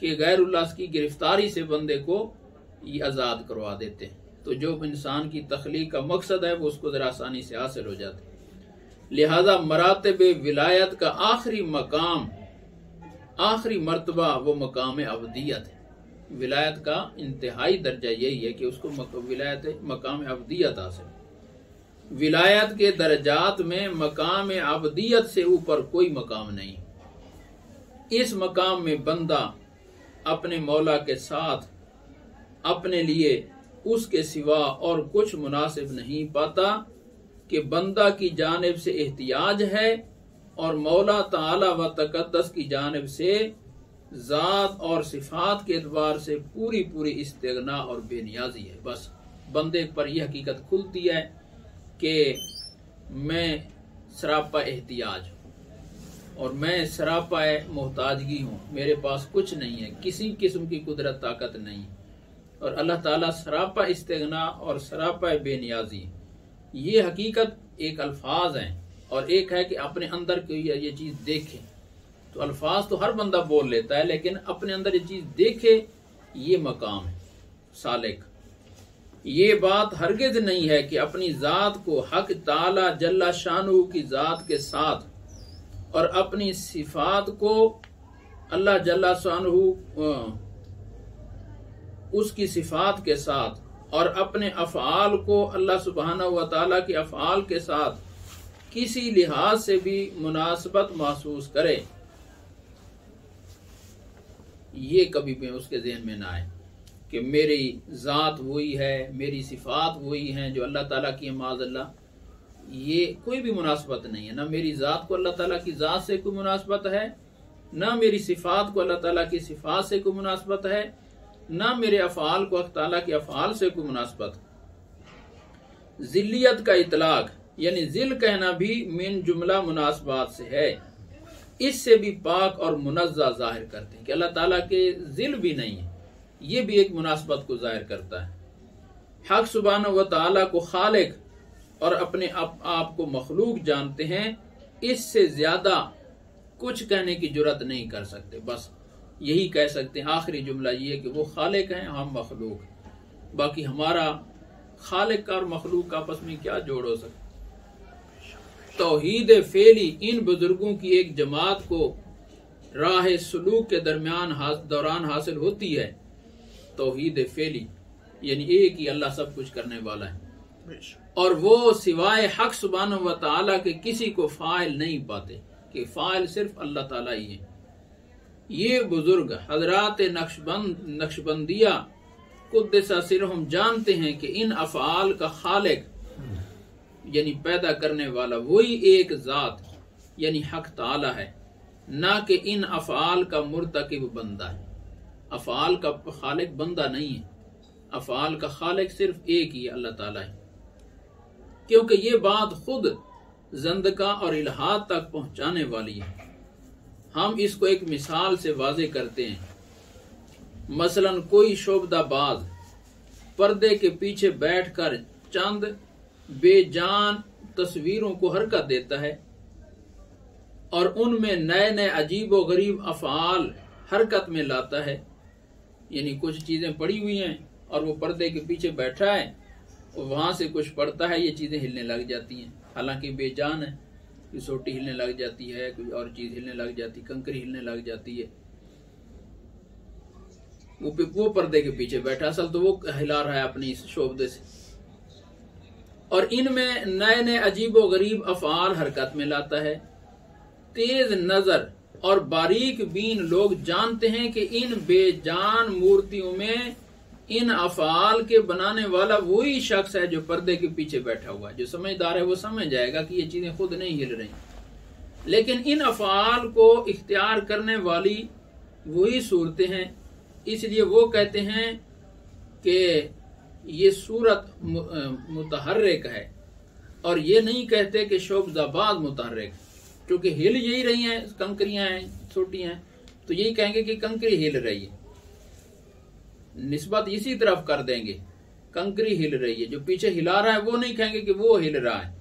कि गैरुल्लाह की गिरफ्तारी से बंदे को ये आजाद करवा देते हैं। तो जो इंसान की तख्लीक का मकसद है वो उसको जरा आसानी से हासिल हो जाता है। लिहाजा मरातब विलायत का आखिरी मकाम, आखिरी मर्तबा वो मकाम अबदियत है। विलायत का इंतहाई दर्जा यही है कि उसको विलायत मकाम अबदियत हासिल। विलायत के दर्जात में मकाम अबदियत से ऊपर कोई मकाम नहीं। इस मकाम में बंदा अपने मौला के साथ अपने लिए उसके सिवा और कुछ मुनासिब नहीं पाता कि बंदा की जानिब से एहतियाज है और मौला ताला व तकद्दस की जानिब से जात और सिफात के एतबार से पूरी पूरी इस्तिगना और बेनियाजी है। बस बंदे पर यह हकीकत खुलती है कि मैं सरापा एहतियाज हूँ और मैं सरापा मोहताजगी हूँ, मेरे पास कुछ नहीं है, किसी किस्म की कुदरत ताकत नहीं। और अल्लाह ताला सरापा इस्तिगना और सरापा बेनियाजी, ये हकीकत एक अल्फाज हैं और एक है कि अपने अंदर कोई ये चीज देखे। तो अल्फाज तो हर बंदा बोल लेता है, लेकिन अपने अंदर ये चीज देखे, ये मकाम है सालिक। ये बात हरगिज नहीं है कि अपनी जात को हक ताला जल्ला शानू की जात के साथ और अपनी सिफात को अल्लाह जल्ला शानू उसकी सिफात के साथ और अपने अफ़आल को अल्लाह सुब्हानहू व तआला के अफ़आल के साथ किसी लिहाज से भी मुनासबत महसूस करे, ये कभी भी उसके ज़हन में ना आए कि मेरी ज़ात वही है, मेरी सिफात वही हैं जो अल्लाह ताला की माज़अल्लाह, ये कोई भी मुनासबत नहीं है। ना मेरी ज़ात को अल्लाह ताला की ज़ात से कोई मुनासबत है, ना मेरी सिफात को अल्लाह ताला की सिफात से कोई मुनासबत है, ना मेरे अफ़ाल को अल्लाह ताला के अफ़ाल से कोई मुनासबत। ज़िल्लियत का इतलाक यानी ज़िल कहना भी मिन जुमला मुनासबात से है। इससे भी पाक और मुनज़्ज़ा जाहिर करते हैं कि अल्लाह ताला के ज़िल भी नहीं है, ये भी एक मुनासबत को जाहिर करता है। हक सुब्हानहू व तआला को खालिक और अपने आप को मखलूक जानते हैं, इससे ज्यादा कुछ कहने की जुर्रत नहीं कर सकते। बस यही कह सकते हैं, आखिरी जुमला ये कि वो खालिक हैं, हम मखलूक। बाकी हमारा खालिक का और मखलूक का आपस में क्या जोड़ हो सकता। तौहीद फेली इन बुजुर्गों की एक जमात को राह सलूक के दौरान हासिल होती है। तौहीद फेली यानी एक ही अल्लाह सब कुछ करने वाला है और वो सिवाय हक सुब्हानहू व तआला के किसी को फाइल नहीं पाते, कि फाइल सिर्फ अल्लाह ताला ही है। ये बुजुर्ग हजरात नक्शबंदिया कुद्दसा सिरहुम जानते हैं कि इन अफ़आल का खालिक यानी पैदा करने वाला वही एक जात यानी हक ताला है, ना कि इन अफ़आल का मुर्तकिब बंदा है। अफ़आल का खालिक बंदा नहीं है, अफ़आल का खालिक सिर्फ एक ही अल्लाह ताला है। क्योंकि ये बात खुद ज़ंदका और इल्हाद तक पहुंचाने वाली है। हम इसको एक मिसाल से वाज़े करते हैं। मसलन कोई शोबदाबाज पर्दे के पीछे बैठकर चंद बेजान तस्वीरों को हरकत देता है और उनमें नए नए अजीब व गरीब अफ़आल हरकत में लाता है। यानी कुछ चीजें पड़ी हुई हैं और वो पर्दे के पीछे बैठा है और वहां से कुछ पड़ता है, ये चीजें हिलने लग जाती हैं, हालांकि बेजान है। कोई सोटी हिलने लग जाती है, कोई और चीज हिलने लग जाती, कंकरी हिलने लग जाती है। वो पर्दे के पीछे बैठा, असल तो वो हिला रहा है अपनी शोबदे से। और इनमें नए नए अजीब व गरीब अफ़आल हरकत में लाता है। तेज नजर और बारीक बीन लोग जानते हैं कि इन बेजान मूर्तियों में इन अफ़आल के बनाने वाला वही शख्स है जो पर्दे के पीछे बैठा हुआ है। जो समझदार है वो समझ जाएगा कि ये चीजें खुद नहीं हिल रही, लेकिन इन अफ़आल को इख्तियार करने वाली वही सूरतें हैं। इसलिए वो कहते हैं कि ये सूरत मुतहर्रिक है, और ये नहीं कहते कि शोबदाबाद मुतहर्रिक, क्योंकि हिल यही रही हैं, कंकरियां हैं, छोटियां हैं, तो यही कहेंगे कि कंकरी हिल रही है, निस्बत इसी तरफ कर देंगे, कंकरी हिल रही है। जो पीछे हिला रहा है वो नहीं कहेंगे कि वो हिल रहा है,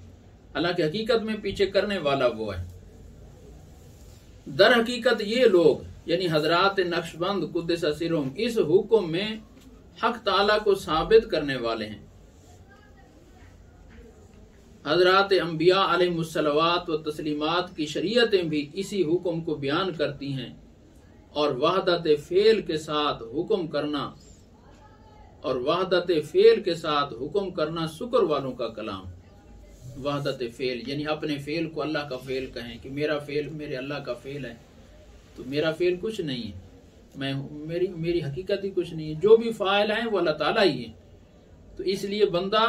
हालांकि हकीकत में पीछे करने वाला वो है। दर हकीकत ये लोग यानी हजरात नक्शबंद कुद्दसा सिरहुम इस हुक्म में हक ताला को साबित करने वाले हैं। हजरात अंबिया अलैहिमुस्सलावात व तस्लीमात की शरीयतें भी इसी हुक्म को बयान करती हैं, और वहदत फेल के साथ हुक्म करना शुक्र वालों का कलाम। वहदत फेल यानी अपने फेल को अल्लाह का फेल कहें कि मेरा फेल मेरे अल्लाह का फेल है, तो मेरा फेल कुछ नहीं है, मेरी हकीकत ही कुछ नहीं है, जो भी फाइल है वो अल्लाह ताला ही है। तो इसलिए बंदा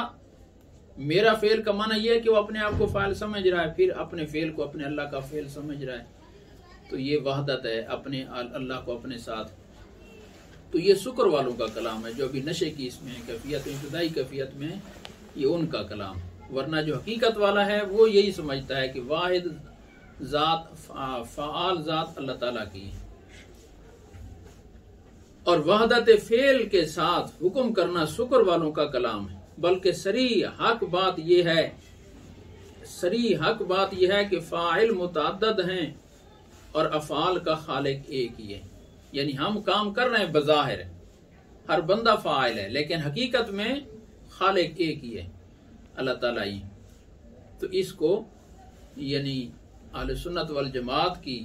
मेरा फेल का माना यह है कि वो अपने आप को फाइल समझ रहा है, फिर अपने फेल को अपने अल्लाह का फेल समझ रहा है, तो ये वहदत है अपने अल्लाह को अपने साथ। तो ये शुक्र वालों का कलाम है, जो अभी नशे की इसमें कैफियत इब्तिदाई कैफियत में है, ये उनका कलाम। वरना जो हकीकत वाला है वो यही समझता है कि वाहिद जात फ़आल जात अल्लाह ताला की है। और वहदत फेल के साथ हुक्म करना शुक्र वालों का कलाम है। बल्कि सरी हक बात यह है कि फ़ाइल मुतअद्दिद हैं और अफ़आल का खालिक एक ही है। यानी हम काम कर रहे हैं, बज़ाहिर हर बंदा फ़ाइल है, लेकिन हकीकत में खालिक एक ही है, अल्लाह ताला ही। तो इसको यानी अहले सुन्नत वल जमात की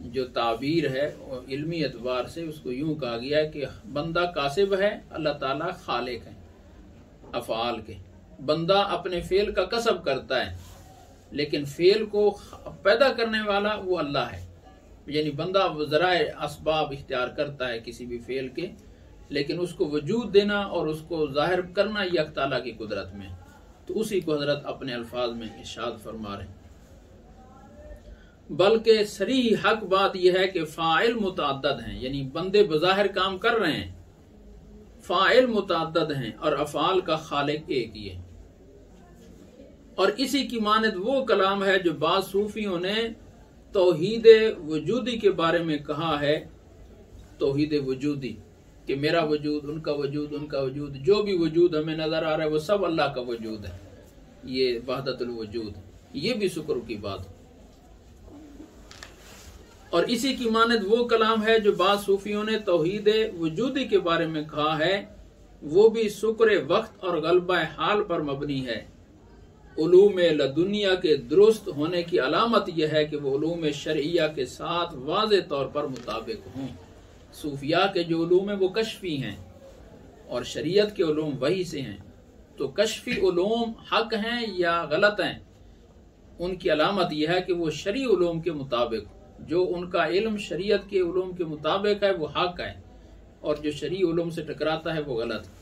जो ताबीर है और इल्मी एतबार से उसको यूं कहा गया है कि बंदा कासिब है, अल्लाह ताला खालिक है अफ़आल के। बंदा अपने फेल का कसब करता है, लेकिन फेल को पैदा करने वाला वो अल्लाह है। यानी बंदा ज़राए असबाब इख्तियार करता है किसी भी फेल के, लेकिन उसको वजूद देना और उसको जाहिर करना यह ताला की कुदरत में। तो उसी को हजरत अपने अल्फाज में इरशाद फरमा रहे हैं। बल्कि सरी हक बात यह है कि फाइल मुतअद्दद हैं, यानी बंदे बज़ाहिर काम कर रहे हैं, फाइल मुतअद्दद हैं और अफ़ाल का खालिक एक ही है। और इसी की मानद वो कलाम है जो बाद सूफियों ने तौहीद वजूदी के बारे में कहा है। तौहीद वजूदी कि मेरा वजूद, उनका वजूद, उनका वजूद, जो भी वजूद हमें नजर आ रहा है वो सब अल्लाह का वजूद है, ये वहदतुल वजूद, ये भी शुक्र की बात। और इसी की मानद वो कलाम है जो बाद सूफियों ने तौहीद वजूदी के बारे में कहा है, वो भी शुक्र वक्त और गलबा हाल पर मबनी है। उलूम लदुनिया के दुरुस्त होने की अलामत यह है कि वो उलूम शरइया के साथ वाज़े तौर पर मुताबिक हों। सूफिया के जो उलूम है वो कश्फी हैं और शरीयत के उलूम वही से हैं, तो कश्फी उलूम हक हैं या गलत हैं, उनकी अलामत यह है कि वो शरी उलूम के मुताबिक, जो उनका इल्म शरीयत के उलूम के मुताबिक है वो हक है, और जो शरी उलूम से टकराता है वो गलत है।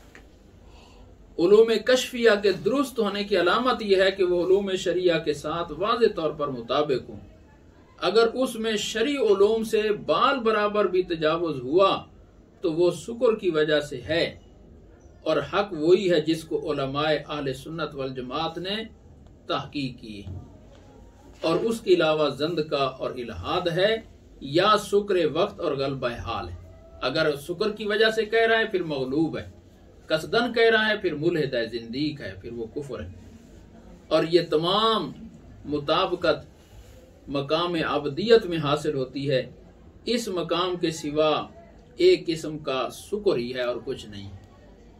उलूम कश्फिया के दुरुस्त होने की अलामत यह है कि वो उलूम शरिया के साथ वाज़े तौर पर मुताबिक हों। अगर उसमें शरी उलूम से बाल बराबर भी तजावुज हुआ तो वो शुक्र की वजह से है, और हक वही है जिसको उलमाए अहले सुन्नत वल जमात ने तहकीक की, और उसके अलावा ज़ंदका और इल्हाद है या शुक्र वक्त और गलबा हाल है। अगर शुक्र की वजह से कह रहा है फिर मगलूब है, कसदन कह रहा है फिर मुल्हिद है, जिंदीक है, फिर वो कुफर है। और ये तमाम मुताबकत मकाम अबदियत में हासिल होती है। इस मकाम के सिवा एक किस्म का शुक्र ही है और कुछ नहीं।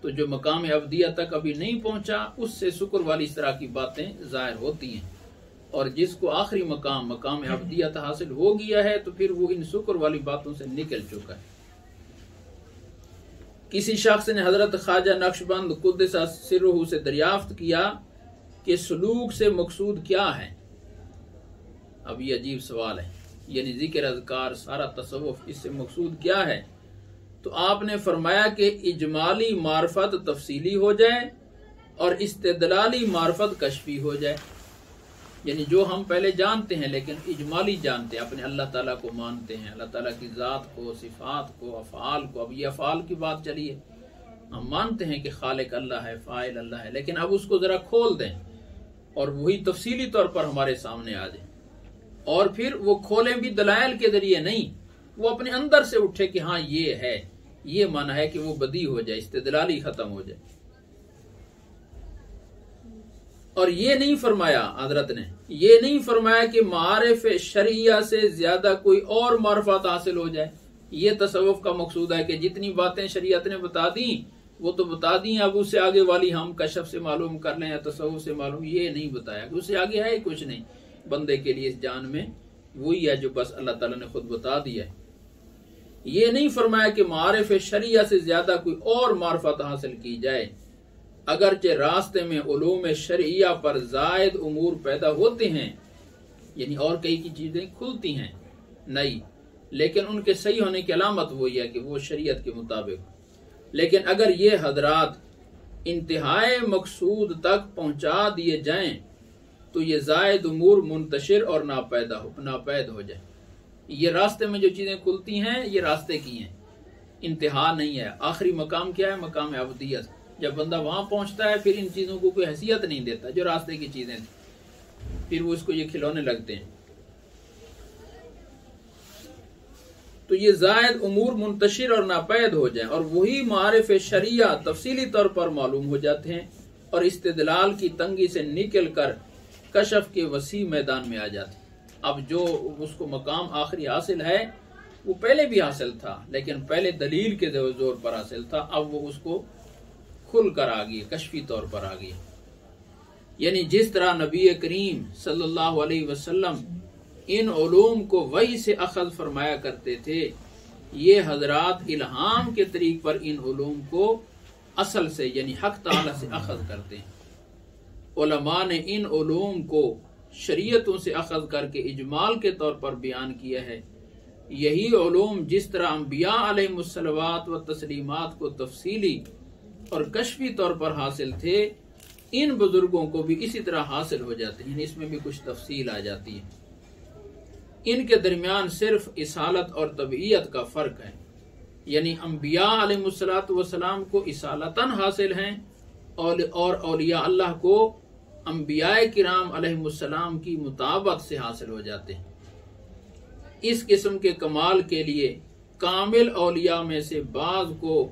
तो जो मकाम अबदियत तक अभी नहीं पहुंचा उससे शुक्र वाली इस तरह की बातें जाहिर होती हैं, और जिसको आखिरी मकाम अबदियत हासिल हो गया है तो फिर वो इन शुक्र वाली बातों से निकल चुका है। किसी शख्स ने हजरत ख्वाजा नक्शबंद कुद्दस सिर्रुहु से दरियाफ्त किया कि सलूक से मकसूद क्या है। अब ये अजीब सवाल है, यानी जिक्र अज़कार सारा तसव्वुफ, इससे मकसूद क्या है? तो आपने फरमाया कि इजमाली मार्फत तफसीली हो जाए और इस्तेदलाली मार्फत कश्फी हो जाए। यानी जो हम पहले जानते हैं लेकिन इजमाली जानते हैं, अपने अल्लाह ताला को मानते हैं, अल्लाह ताला की ज़ात को, सिफात को, अफ़ाल को। अब ये अफ़ाल की बात चली है, हम मानते हैं कि खालिक अल्लाह है, फ़ाइल अल्लाह है, लेकिन अब उसको ज़रा खोल दें और वही तफसीली तौर पर हमारे सामने आ जाए, और फिर वो खोलें भी दलाइल के जरिए नहीं, वो अपने अंदर से उठे कि हाँ ये है, ये माना है कि वो बदी हो जाए, इस्तेदलाली खत्म हो जाए। और ये नहीं फरमाया हजरत ने, ये नहीं फरमाया कि मारिफ शरिया से ज्यादा कोई और मार्फत हासिल हो जाए। ये तसव्वुफ का मकसूद है कि जितनी बातें शरीयत ने बता दी वो तो बता दी, अब उससे आगे वाली हम कशफ से मालूम कर लें या तसव्वुफ से मालूम, ये नहीं बताया कि उससे आगे है कुछ नहीं बंदे के लिए इस जान में, वही है जो बस अल्लाह ताला ने खुद बता दिया है। ये नहीं फरमाया कि मारिफ शरिया से ज्यादा कोई और मार्फत हासिल की जाए, अगरचे रास्ते में उलूम शरिया पर जायद उमूर पैदा होते हैं, यानी और कई की चीजें खुलती हैं नई, लेकिन उनके सही होने की अलामत वही है कि वो शरीयत के मुताबिक। लेकिन अगर ये हजरात इंतहाए मकसूद तक पहुंचा दिए जाएं तो ये जायद उमूर मुंतशिर और नापैद हो जाए। ये रास्ते में जो चीजें खुलती हैं ये रास्ते की हैं, इंतहा नहीं है। आखिरी मकाम क्या है? मकाम अबदियत। जब बंदा वहां पहुंचता है फिर इन चीजों को कोई हैसियत नहीं देता जो रास्ते की चीजें थी, फिर वो इसको ये खिलौने लगते हैं। तो ये जायद उमूर मुंतशिर और नापैद हो जाए और वही मारिफ शरिया तफसीली तौर पर मालूम हो जाते हैं और इस्तेदलाल की तंगी से निकल कर कशफ के वसी मैदान में आ जाते हैं। अब जो उसको मकाम आखिरी हासिल है वो पहले भी हासिल था, लेकिन पहले दलील के जोर पर हासिल था, अब वो उसको खुल कर आ गई, कशफी तौर पर आ गई। यानी जिस तरह नबी करीम सल्लल्लाहु अलैहि वसल्लम इन उलूम को वही से अखज़ फरमाया करते थे, ये हजरात इल्हाम के तरीक पर इन उलूम को असल से यानी हक ताला से अखज़ करते हैं। उलमा ने इन उलूम को शरीयतों से अखज़ करके इजमाल के तौर पर बयान किया है। यही उलूम जिस तरह अंबिया अलैहिमुस्सलावात व तस्लीमात को तफसीली और कशफी तौर पर हासिल थे, इन बुजुर्गों को भी इसी तरह हासिल हो जाते हैं। इसमें भी कुछ तफसील आ जाती है। इनके दरमियान सिर्फ इसालत और तबीयत का फ़र्क है, यानी अम्बिया अलैहिस्सलातु वस्सलाम को इसालतन हासिल हैं और औलिया अल्लाह को अम्बिया किराम अलैहिस्सलाम की मुताबत से हासिल हो जाते हैं। इस किस्म के कमाल के लिए कामिल औलिया में से बाज़ को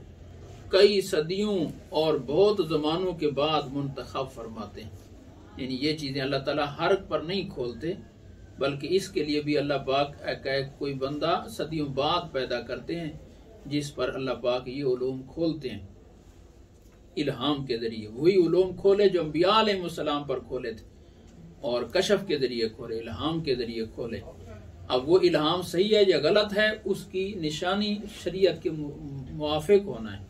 कई सदियों और बहुत ज़मानों के बाद मुंतखब फरमाते हैं। यानी ये चीज़ें अल्लाह ताला हर पर नहीं खोलते, बल्कि इसके लिए भी अल्लाह पाक कोई बंदा सदियों बाद पैदा करते हैं जिस पर अल्लाह पाक ये उलूम खोलते हैं इल्हाम के जरिए। वही उलूम खोले जो अंबिया अलैहिस्सलाम पर खोले थे और कशफ के जरिए खोले, इल्हाम के जरिए खोले। अब वो इल्हाम सही है या गलत है, उसकी निशानी शरीयत के मुआफिक होना है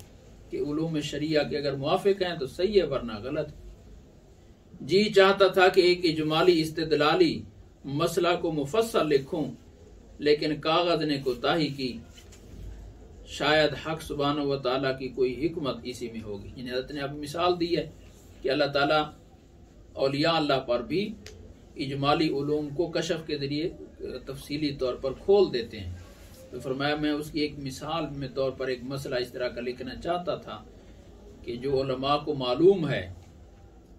कि उलूम शरिया के अगर मुआफिक हैं तो सही है, वरना गलत। जी चाहता था कि एक इजमाली इस्तिदलाली मसला को मुफस्सल लिखूं, लेकिन कागज ने कोताही की। शायद हक सुब्हानहू व तआला की कोई हिकमत इसी में होगी। यानी हज़रत ने अब मिसाल दी है कि अल्लाह ताला औलिया अल्लाह पर भी इजमाली उलूम को कशफ के जरिए तफसीली तौर पर खोल देते हैं। तो फरमाया मैं उसकी एक मिसाल में तौर पर एक मसला इस तरह का लिखना चाहता था कि जो उलमा को मालूम है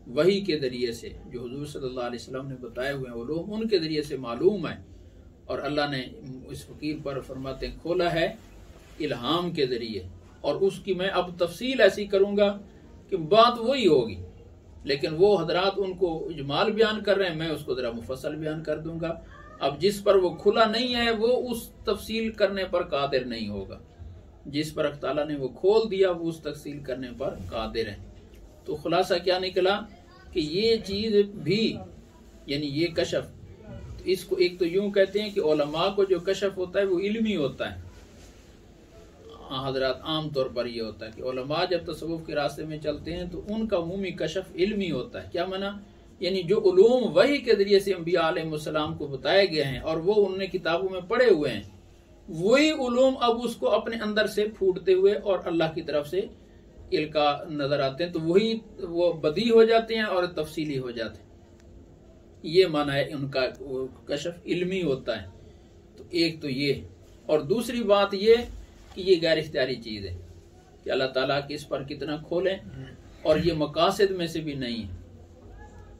वही के जरिए से, जो हुजूर सल्लल्लाहु अलैहि वसल्लम ने बताए हुए हैं उलूम, उनके जरिए से मालूम है, और अल्लाह ने इस फकीर पर फरमाते खोला है इल्हाम के जरिए। और उसकी मैं अब तफसील ऐसी करूंगा कि बात वही होगी, लेकिन वो हजरात उनको इजमाल बयान कर रहे हैं, मैं उसको जरा मुफस्सल बयान कर दूंगा। अब जिस पर वो खुला नहीं है वो उस तफसील करने पर कादिर नहीं होगा, जिस पर अल्लाह ताला ने वो खोल दिया वो उस तफसील करने पर कादिर है। तो खुलासा क्या निकला कि ये चीज भी, यानी ये कशफ, तो इसको एक तो यूं कहते हैं कि उलमा को जो कशफ होता है वो इल्मी होता है। हजरात आम तौर पर ये होता है कि उलमा जब तसव्वुफ के रास्ते में चलते हैं तो उनका उमूमी कशफ इल्मी होता है। क्या माना, यानी जो उलूम वही के जरिए से अंबिया अलैहिस्सलाम को बताए गए हैं और वो उन्होंने किताबों में पढ़े हुए हैं, वही उलूम अब उसको अपने अंदर से फूटते हुए और अल्लाह की तरफ से इल्का नजर आते हैं, तो वही वो बदी हो जाते हैं और तफसीली हो जाते हैं। ये माना है उनका कशफ इल्मी होता है। तो एक तो ये, और दूसरी बात ये कि ये गैर इख्तियारी चीज है कि अल्लाह ताला किस पर कितना खोलें, और ये मकासद में से भी नहीं है,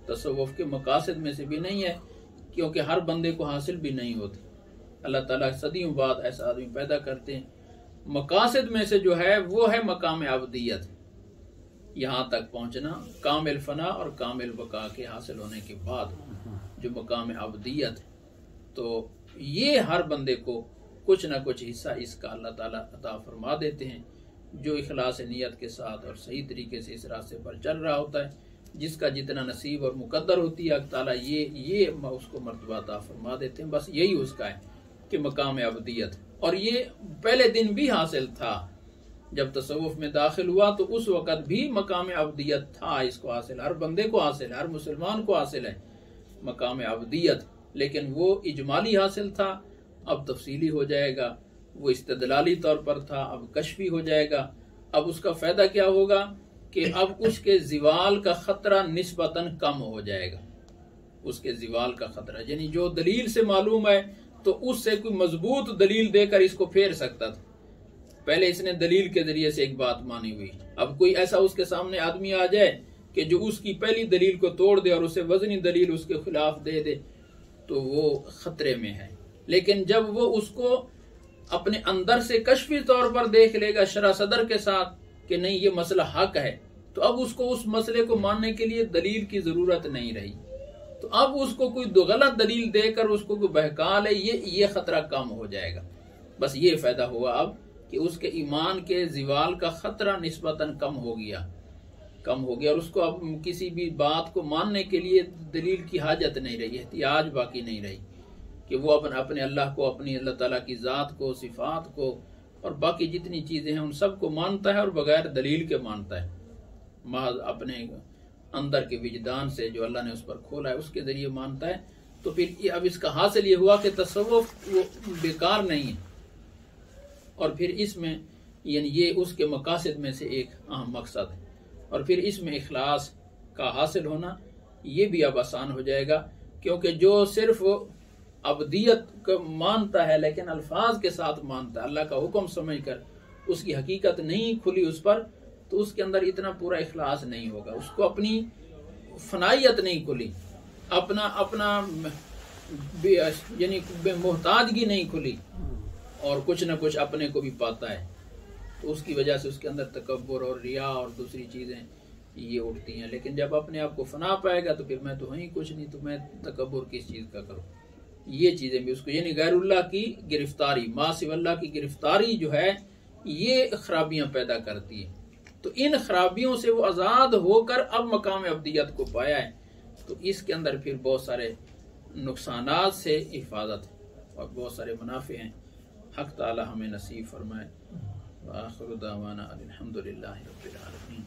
तसव्वुफ के मकासद में से भी नहीं है, क्योंकि हर बंदे को हासिल भी नहीं होती। अल्लाह ताला सदियों बाद ऐसा आदमी पैदा करते हैं। मकासद में से जो है वो है मकाम अबदियत, यहाँ तक पहुँचना, कामिल फना और कामिल बका के हासिल होने के बाद जो मकाम अबदियत है। तो ये हर बंदे को कुछ ना कुछ हिस्सा इसका अल्लाह ताला अता फरमा देते हैं, जो इखलास नियत के साथ और सही तरीके से इस रास्ते पर चल रहा होता है। जिसका जितना नसीब और मुकद्दर होती है अल्लाह ताला ये उसको मर्तबा अता फरमा देते हैं। बस यही उसका है कि मकाम अबदियत। और ये पहले दिन भी हासिल था, जब तसव्वुफ में दाखिल हुआ तो उस वक़्त भी मकाम अबदियत था, इसको हासिल, हर बंदे को हासिल है, हर मुसलमान को हासिल है मकाम अबदियत। लेकिन वो इजमाली हासिल था, अब तफसीली हो जाएगा। वो इस्तिदलाली तौर पर था, अब कशफी हो जाएगा। अब उसका फायदा क्या होगा कि अब उसके जिवाल का खतरा निस्बतन कम हो जाएगा। उसके जिवाल का खतरा, यानी जो दलील से मालूम है तो उससे कोई मजबूत दलील देकर इसको फेर सकता था। पहले इसने दलील के जरिए से एक बात मानी हुई, अब कोई ऐसा उसके सामने आदमी आ जाए कि जो उसकी पहली दलील को तोड़ दे और उसे वजनी दलील उसके खिलाफ दे दे, तो वो खतरे में है। लेकिन जब वो उसको अपने अंदर से कशफी तौर पर देख लेगा शरा सदर के साथ कि नहीं ये मसला हक है, तो अब उसको उस मसले को मानने के लिए दलील की जरूरत नहीं रही। तो अब उसको कोई गलत दलील देकर उसको कोई बहका ले, ये खतरा कम हो जाएगा। बस ये फायदा हुआ अब कि उसके ईमान के जिवाल का खतरा निस्बतन कम हो गया और उसको अब किसी भी बात को मानने के लिए दलील की हाजत नहीं रही, एहतियाज बाकी नहीं रही कि वो अपने अल्लाह को, अपनी अल्लाह ताला की ज़ात को, सिफात को और बाकी जितनी चीज़ें हैं उन सब को मानता है और बगैर दलील के मानता है, महज अपने अंदर के विजदान से जो अल्लाह ने उस पर खोला है उसके ज़रिए मानता है। तो फिर अब इसका हासिल ये हुआ कि तसव्वुफ वो बेकार नहीं है, और फिर इसमें यानी ये उसके मकासद में से एक अहम मकसद है। और फिर इसमें इखलास का हासिल होना ये भी अब आसान हो जाएगा, क्योंकि जो सिर्फ अबदियत को मानता है लेकिन अल्फाज के साथ मानता है, अल्लाह का हुक्म समझकर उसकी हकीकत नहीं खुली उस पर, तो उसके अंदर इतना पूरा इखलास नहीं होगा, उसको अपनी फनाइयत नहीं खुली, अपना अपना यानी मोहताजगी नहीं खुली, और कुछ न कुछ अपने को भी पाता है, तो उसकी वजह से उसके अंदर तकब्बुर और रिया और दूसरी चीज़ें ये उठती हैं। लेकिन जब अपने आप को फना पाएगा तो फिर मैं तो हूँ ही कुछ नहीं, तो मैं तकब्बुर किस चीज़ का करूँ, ये चीज़ें भी उसको, यानी गैरुल्लाह की गिरफ्तारी, मा सिवल्लाह की गिरफ्तारी जो है ये खराबियां पैदा करती है। तो इन खराबियों से वो आज़ाद होकर अब मकाम अब्दियत को पाया है, तो इसके अंदर फिर बहुत सारे नुकसानात से हिफाजत है और बहुत सारे मुनाफे हैं। हक ताला हमें नसीब फरमाए। आखिर दावाना अल्हम्दुलिल्लाहि रब्बिल आलमीन।